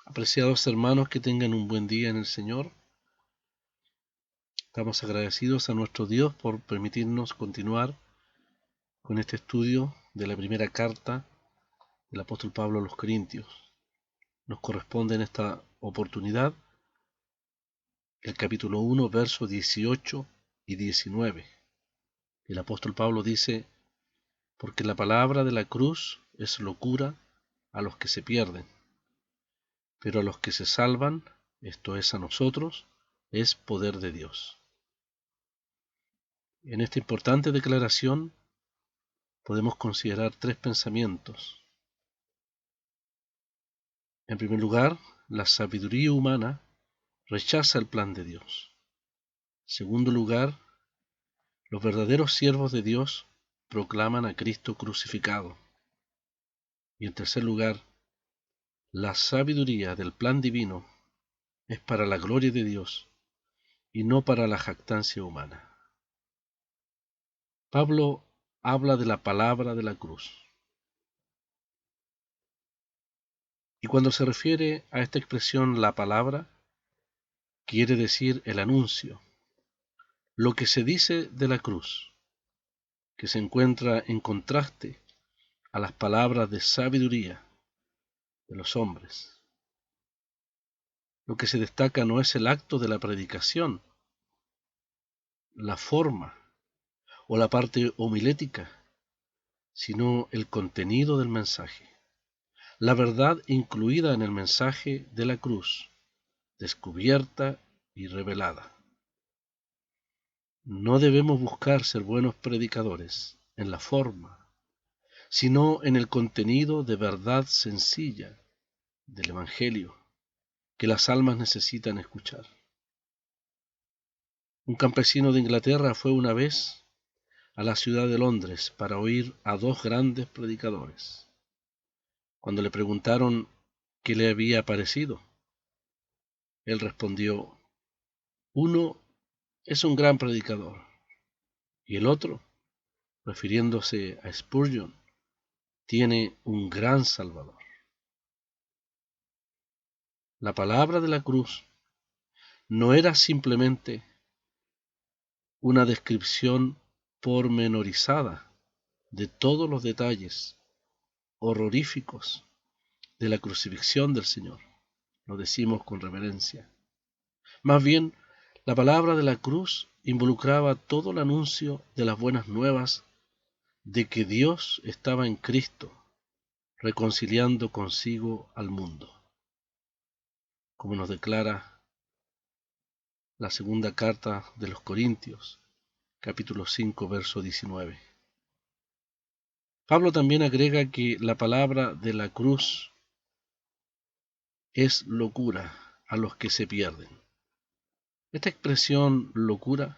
Apreciados hermanos, que tengan un buen día en el Señor. Estamos agradecidos a nuestro Dios por permitirnos continuar con este estudio de la primera carta del apóstol Pablo a los Corintios. Nos corresponde en esta oportunidad el capítulo 1, versos 18 y 19. El apóstol Pablo dice: porque la palabra de la cruz es locura a los que se pierden, pero a los que se salvan, esto es a nosotros, es poder de Dios. En esta importante declaración podemos considerar tres pensamientos. En primer lugar, la sabiduría humana rechaza el plan de Dios. En segundo lugar, los verdaderos siervos de Dios proclaman a Cristo crucificado. Y en tercer lugar, la sabiduría del plan divino es para la gloria de Dios y no para la jactancia humana. Pablo habla de la palabra de la cruz. Y cuando se refiere a esta expresión, la palabra, quiere decir el anuncio, lo que se dice de la cruz, que se encuentra en contraste a las palabras de sabiduría de los hombres. Lo que se destaca no es el acto de la predicación, la forma o la parte homilética, sino el contenido del mensaje, la verdad incluida en el mensaje de la cruz, descubierta y revelada. No debemos buscar ser buenos predicadores en la forma, sino en el contenido de verdad sencilla del Evangelio que las almas necesitan escuchar. Un campesino de Inglaterra fue una vez a la ciudad de Londres para oír a dos grandes predicadores. Cuando le preguntaron qué le había parecido, él respondió: uno es un gran predicador y el otro, refiriéndose a Spurgeon, tiene un gran Salvador. La palabra de la cruz no era simplemente una descripción pormenorizada de todos los detalles horroríficos de la crucifixión del Señor. Lo decimos con reverencia. Más bien, la palabra de la cruz involucraba todo el anuncio de las buenas nuevas de que Dios estaba en Cristo, reconciliando consigo al mundo, como nos declara la segunda carta de los Corintios, capítulo 5, verso 19. Pablo también agrega que la palabra de la cruz es locura a los que se pierden. Esta expresión locura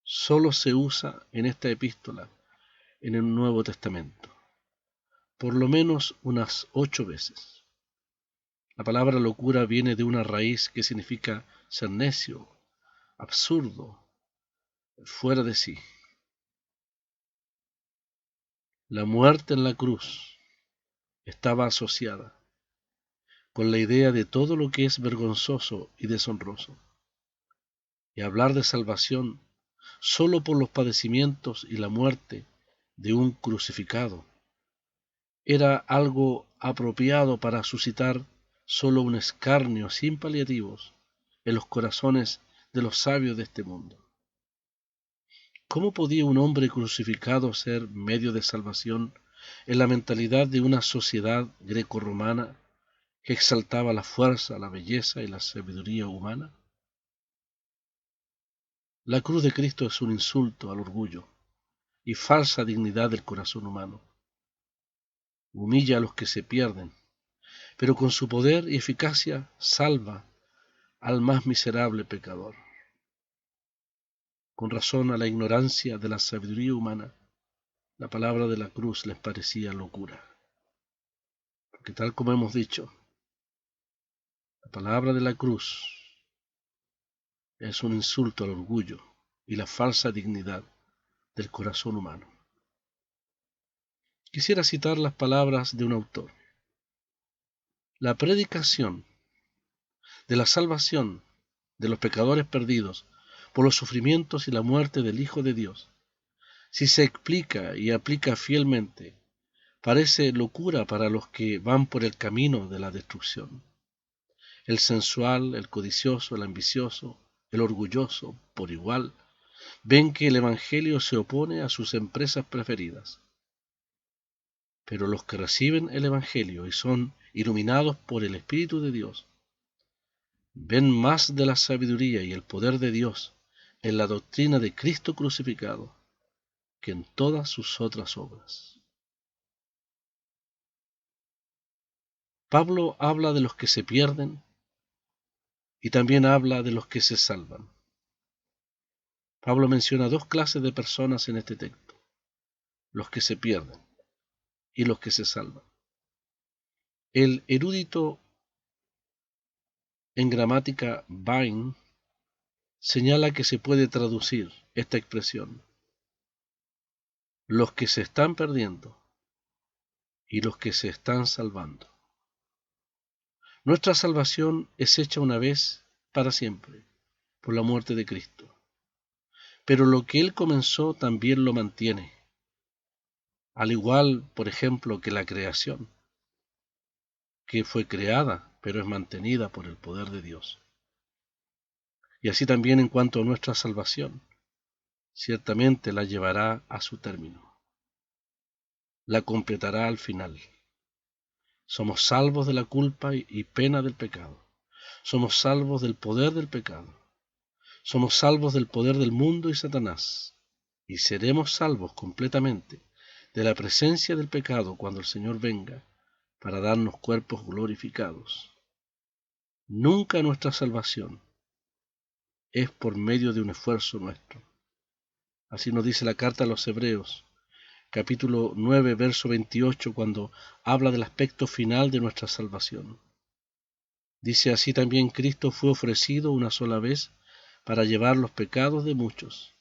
solo se usa en esta epístola en el Nuevo Testamento, por lo menos unas 8 veces. La palabra locura viene de una raíz que significa ser necio, absurdo, fuera de sí. La muerte en la cruz estaba asociada con la idea de todo lo que es vergonzoso y deshonroso. Y hablar de salvación solo por los padecimientos y la muerte de un crucificado era algo apropiado para suscitar solo un escarnio sin paliativos en los corazones de los sabios de este mundo. ¿Cómo podía un hombre crucificado ser medio de salvación en la mentalidad de una sociedad grecorromana que exaltaba la fuerza, la belleza y la sabiduría humana? La cruz de Cristo es un insulto al orgullo y falsa dignidad del corazón humano. Humilla a los que se pierden, pero con su poder y eficacia salva al más miserable pecador. Con razón a la ignorancia de la sabiduría humana, la palabra de la cruz les parecía locura. Porque tal como hemos dicho, la palabra de la cruz es un insulto al orgullo y la falsa dignidad del corazón humano. Quisiera citar las palabras de un autor. La predicación de la salvación de los pecadores perdidos por los sufrimientos y la muerte del Hijo de Dios, si se explica y aplica fielmente, parece locura para los que van por el camino de la destrucción. El sensual, el codicioso, el ambicioso, el orgulloso, por igual, ven que el Evangelio se opone a sus empresas preferidas. Pero los que reciben el Evangelio y son iluminados por el Espíritu de Dios, ven más de la sabiduría y el poder de Dios en la doctrina de Cristo crucificado que en todas sus otras obras. Pablo habla de los que se pierden y también habla de los que se salvan. Pablo menciona dos clases de personas en este texto: los que se pierden y los que se salvan. El erudito en gramática Bain señala que se puede traducir esta expresión: los que se están perdiendo y los que se están salvando. Nuestra salvación es hecha una vez para siempre por la muerte de Cristo, pero lo que Él comenzó también lo mantiene, al igual, por ejemplo, que la creación, que fue creada, pero es mantenida por el poder de Dios. Y así también en cuanto a nuestra salvación, ciertamente la llevará a su término, la completará al final. Somos salvos de la culpa y pena del pecado. Somos salvos del poder del pecado. Somos salvos del poder del mundo y Satanás. Y seremos salvos completamente de la presencia del pecado cuando el Señor venga para darnos cuerpos glorificados. Nunca nuestra salvación es por medio de un esfuerzo nuestro. Así nos dice la carta a los Hebreos, capítulo 9, verso 28, cuando habla del aspecto final de nuestra salvación. Dice: así también Cristo fue ofrecido una sola vez para llevar los pecados de muchos,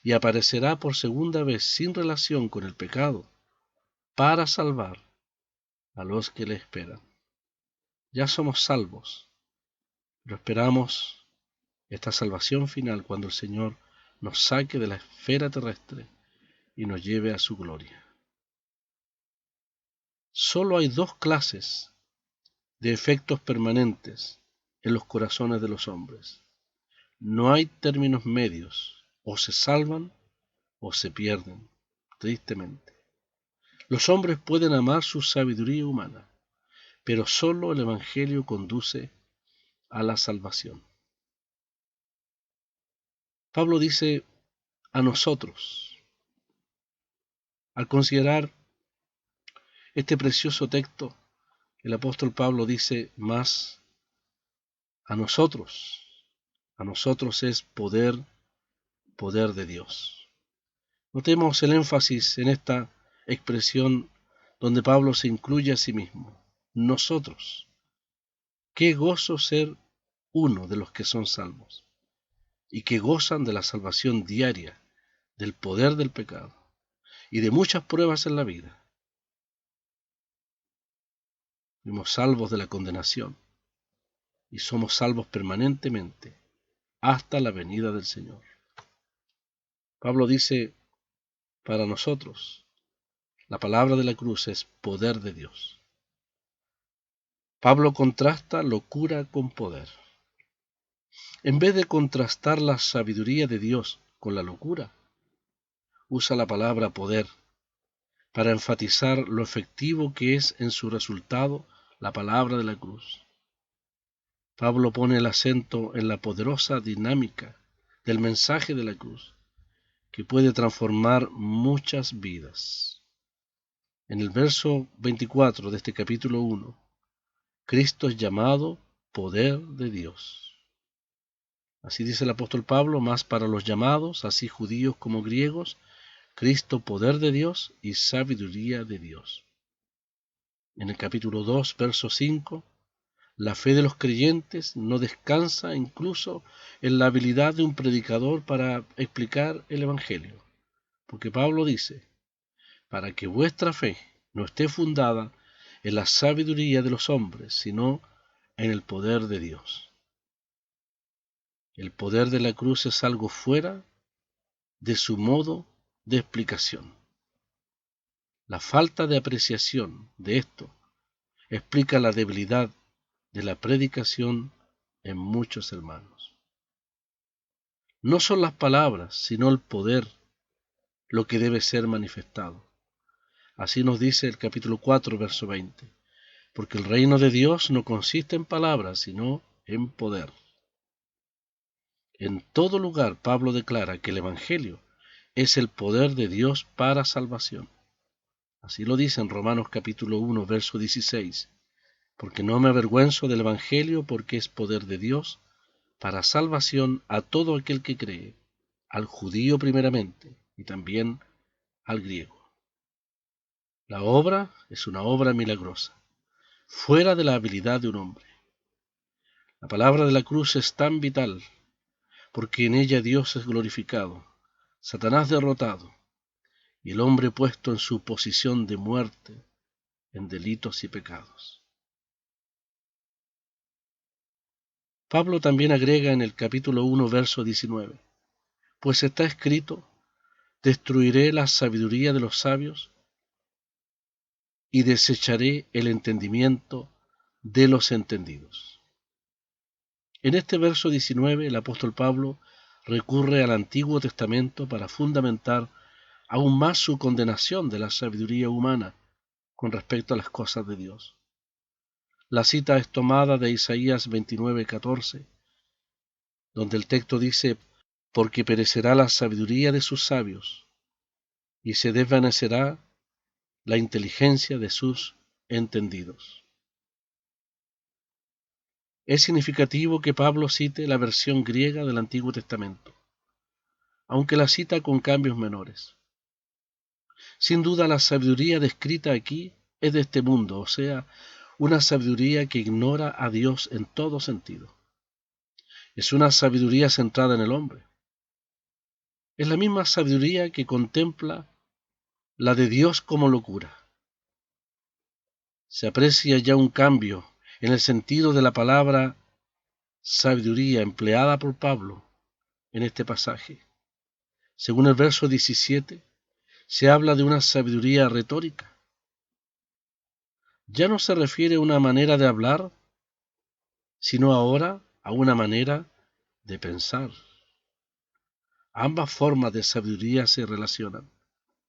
y aparecerá por segunda vez sin relación con el pecado, para salvar a los que le esperan. Ya somos salvos, pero esperamos esta salvación final cuando el Señor nos saque de la esfera terrestre y nos lleve a su gloria. Solo hay dos clases de efectos permanentes en los corazones de los hombres. No hay términos medios: o se salvan o se pierden, tristemente. Los hombres pueden amar su sabiduría humana, pero solo el Evangelio conduce a la salvación. Pablo dice: a nosotros. Al considerar este precioso texto, el apóstol Pablo dice más: a nosotros. A nosotros es poder de Dios. Notemos el énfasis en esta expresión donde Pablo se incluye a sí mismo. Nosotros. Qué gozo ser uno de los que son salvos y que gozan de la salvación diaria, del poder del pecado y de muchas pruebas en la vida. Fuimos salvos de la condenación y somos salvos permanentemente hasta la venida del Señor. Pablo dice: para nosotros la palabra de la cruz es poder de Dios. Pablo contrasta locura con poder. En vez de contrastar la sabiduría de Dios con la locura, usa la palabra poder para enfatizar lo efectivo que es en su resultado la palabra de la cruz. Pablo pone el acento en la poderosa dinámica del mensaje de la cruz, que puede transformar muchas vidas. En el verso 24 de este capítulo 1, Cristo es llamado poder de Dios. Así dice el apóstol Pablo: más para los llamados, así judíos como griegos, Cristo poder de Dios y sabiduría de Dios. En el capítulo 2, verso 5, la fe de los creyentes no descansa incluso en la habilidad de un predicador para explicar el Evangelio, porque Pablo dice: para que vuestra fe no esté fundada en la sabiduría de los hombres, sino en el poder de Dios. El poder de la cruz es algo fuera de su modo de explicación. La falta de apreciación de esto explica la debilidad de la predicación en muchos hermanos. No son las palabras, sino el poder lo que debe ser manifestado. Así nos dice el capítulo 4, verso 20. Porque el reino de Dios no consiste en palabras, sino en poder. En todo lugar Pablo declara que el Evangelio es el poder de Dios para salvación. Así lo dice en Romanos capítulo 1, verso 16. Porque no me avergüenzo del Evangelio, porque es poder de Dios para salvación a todo aquel que cree, al judío primeramente y también al griego. La obra es una obra milagrosa, fuera de la habilidad de un hombre. La palabra de la cruz es tan vital, porque en ella Dios es glorificado, Satanás derrotado, y el hombre puesto en su posición de muerte en delitos y pecados. Pablo también agrega en el capítulo 1, verso 19, pues está escrito, destruiré la sabiduría de los sabios y desecharé el entendimiento de los entendidos. En este verso 19 el apóstol Pablo recurre al Antiguo Testamento para fundamentar aún más su condenación de la sabiduría humana con respecto a las cosas de Dios. La cita es tomada de Isaías 29:14, donde el texto dice, porque perecerá la sabiduría de sus sabios y se desvanecerá la inteligencia de sus entendidos. Es significativo que Pablo cite la versión griega del Antiguo Testamento, aunque la cita con cambios menores. Sin duda la sabiduría descrita aquí es de este mundo, o sea, una sabiduría que ignora a Dios en todo sentido. Es una sabiduría centrada en el hombre. Es la misma sabiduría que contempla la de Dios como locura. Se aprecia ya un cambio en el sentido de la palabra sabiduría empleada por Pablo en este pasaje. Según el verso 17, se habla de una sabiduría retórica. Ya no se refiere a una manera de hablar, sino ahora a una manera de pensar. Ambas formas de sabiduría se relacionan,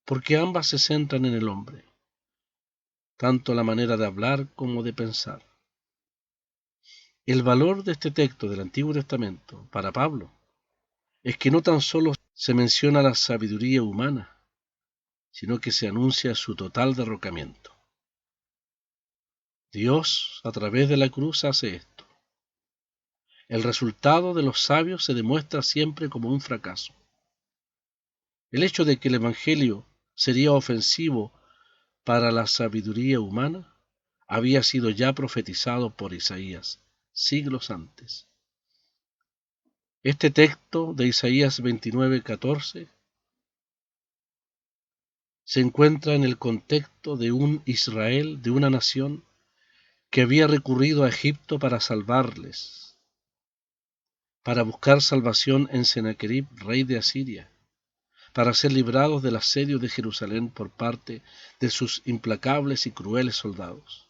porque ambas se centran en el hombre, tanto la manera de hablar como de pensar. El valor de este texto del Antiguo Testamento para Pablo es que no tan solo se menciona la sabiduría humana, sino que se anuncia su total derrocamiento. Dios, a través de la cruz, hace esto. El resultado de los sabios se demuestra siempre como un fracaso. El hecho de que el Evangelio sería ofensivo para la sabiduría humana había sido ya profetizado por Isaías siglos antes. Este texto de Isaías 29:14 se encuentra en el contexto de un Israel, de una nación que había recurrido a Egipto para salvarles, para buscar salvación en Sennacherib, rey de Asiria, para ser librados del asedio de Jerusalén por parte de sus implacables y crueles soldados.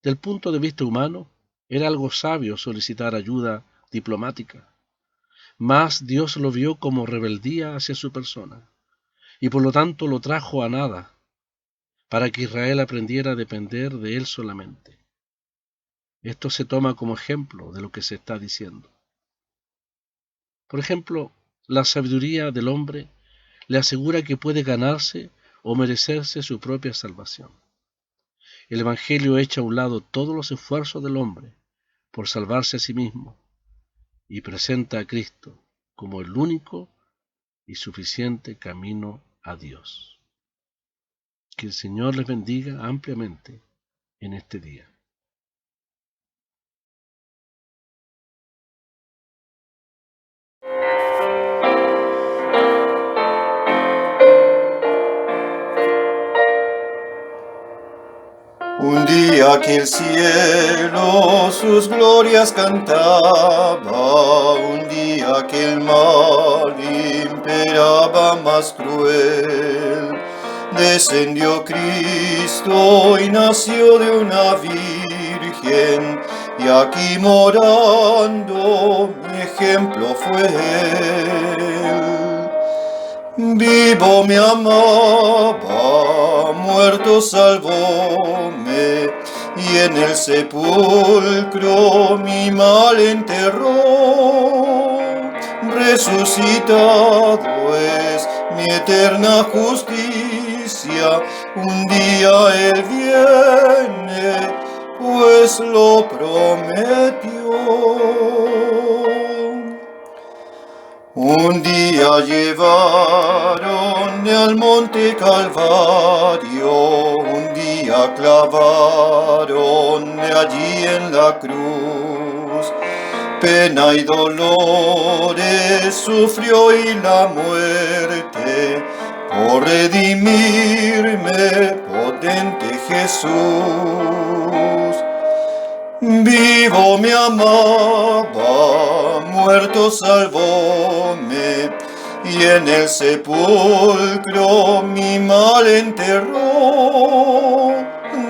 Del punto de vista humano, era algo sabio solicitar ayuda diplomática, mas Dios lo vio como rebeldía hacia su persona, y por lo tanto lo trajo a nada, para que Israel aprendiera a depender de él solamente. Esto se toma como ejemplo de lo que se está diciendo. Por ejemplo, la sabiduría del hombre le asegura que puede ganarse o merecerse su propia salvación. El Evangelio echa a un lado todos los esfuerzos del hombre por salvarse a sí mismo y presenta a Cristo como el único y suficiente camino a Dios. Que el Señor les bendiga ampliamente en este día. Un día que el cielo sus glorias cantaba, un día que el mal imperaba más cruel, descendió Cristo y nació de una virgen, y aquí morando mi ejemplo fue él. Vivo me amaba, muerto salvóme, y en el sepulcro mi mal enterró. Resucitado es mi eterna justicia, un día él viene, pues lo prometió. Un día llevaron al monte Calvario, un día clavaron allí en la cruz. Pena y dolores sufrió y la muerte, por redimirme, potente Jesús. Vivo me amaba, muerto salvóme, y en el sepulcro mi mal enterró.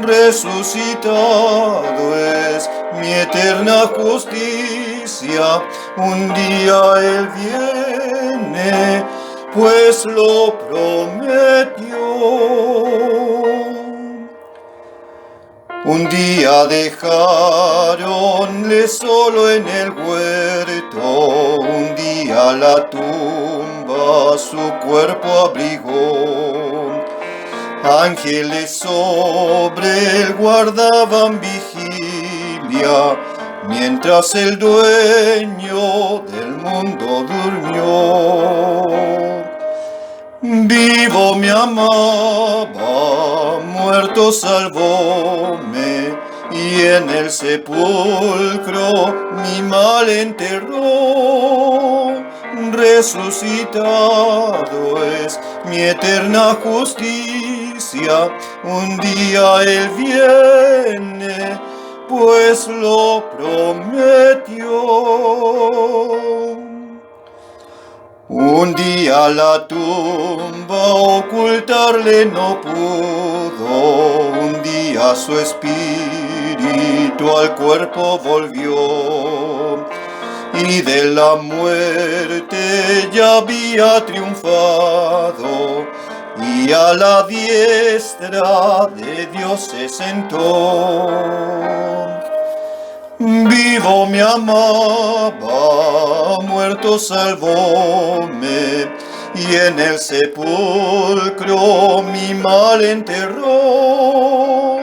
Resucitado es mi eterna justicia, un día él viene, pues lo prometió. Un día dejaronle solo en el huerto, un día la tumba su cuerpo abrigó. Ángeles sobre él guardaban vigilia, mientras el dueño del mundo durmió. Vivo me amaba, muerto salvóme, y en el sepulcro mi mal enterró. Resucitado es mi eterna justicia, un día él viene, pues lo prometió. Un día la tumba ocultarle no pudo, un día su espíritu al cuerpo volvió, y de la muerte ya había triunfado, y a la diestra de Dios se sentó. Vivo me amaba, muerto salvóme, y en el sepulcro mi mal enterró.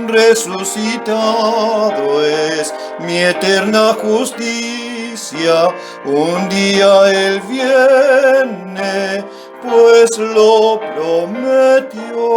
Resucitado es mi eterna justicia, un día él viene, pues lo prometió.